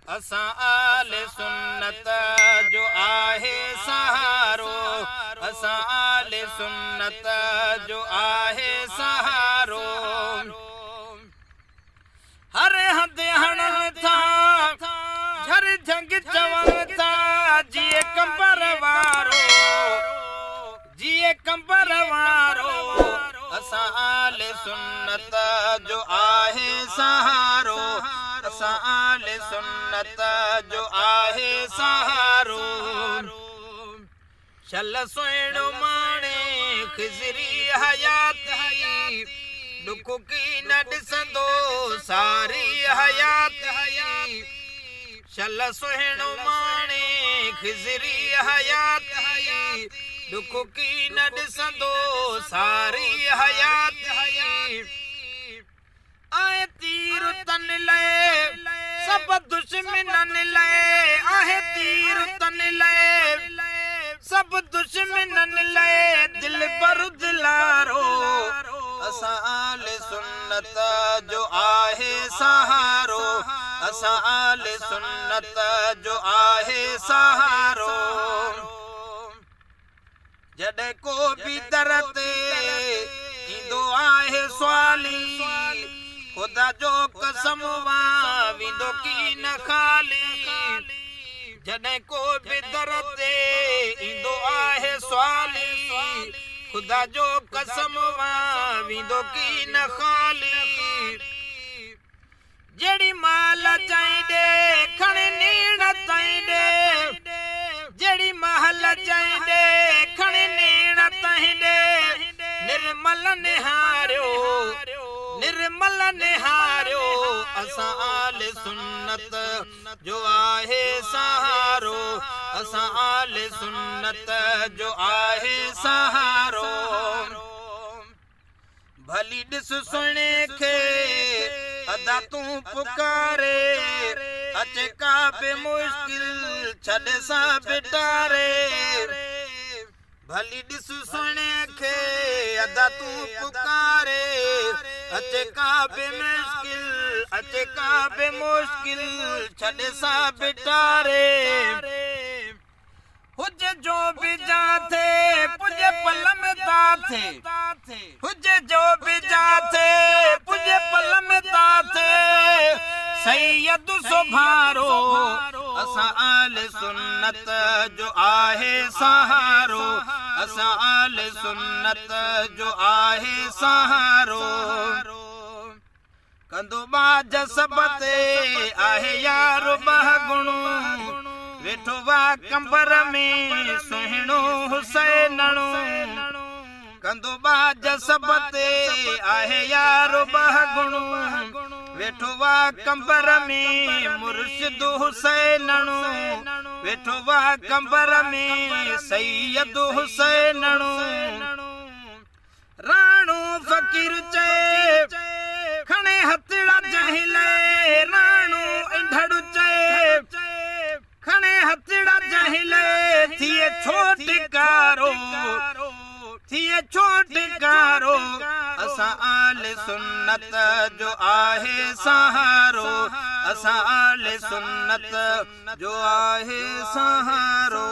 असां आले सुन्नत जो आहे सहारो, असां आले सुन्नत जो आहे सहारो। हर हद हणनि था झर झंग चवनि था जिए कंबर वारो, जिए कंबर वारो। असां आले सुन्नत जो आहे सहारो, असां आले सुन्नत जो आहे सहारो। शल सुहिणो माणे खिज़री हयाती, दुख की न ॾिसंदो सारी हयाती। शल सुहिणो माणे खिज़री हयाती, दुख की न ॾिसंदो सारी हयाती। आहे तीर तन लए सब दुश्मननि लाइ, आहे तीर तन लए सब दुश्मननि लाइ दिल पर दिलारो। असां आले सुन्नत जो आहे सहारो, असां आले सुन्नत जो आहे सहारो। जॾहिं को बि दर ते ईंदो आहे सुवाली, ख़ुदा जो कसम वेंदो की न खाली। जॾहिं को बि दर ते ईंदो आहे सुवाली, ख़ुदा जो कसम वेंदो की न खाली। जहिड़ी माल चाहींदे खणी नीण ताईं ॾे, जहिड़ी महल चाहींदे खणी नीण ताईं ॾे। निर्मल निहारियो, निर्मल निहारियो। असां आले सुन्नत जो आहे सहारो, असां आले सुन्नत जो आहे सहारो। भली ॾिस सुहिणे खे अदा तूं पुकारे, अचे का बि मुश्किल छॾ सां बिटारे। भली ॾिस सुहिणे खे अदा तूं पुकारे, अचे का बि मुश्किल, अचे का बि मुश्किल छॾ सां बिटारे। हुजे जो बि जाथे पुॼे पल में ताथे, हुजे जो बि जाथे पुॼे पल में ताथे। सैयद सुभारो, असां आले सुन्नत जो आहे सहारो, असां आले सुन्नत जो आहे सहारो। कंदो बाज सब ते आहे यार बहगुणो, वेठो वा कंबर में सुहिणो हुसैनणो। कंदो बाज सब ते आहे यार बहगुणो, वेठो वा कंबर में मुर्शिद हुसैनणो, वेठो वा कंबर में सैयद हुसैनणो। राणो फ़कीर चए खणे हथड़ा जहिले, राणो इंढड़ चए खणे हथड़ा जहिले। थिए छोटकारो, थिए छोटकारो। असां आले सुन्नत जो आहे सहारो, असां आले सुन्नत जो आहे सहारो।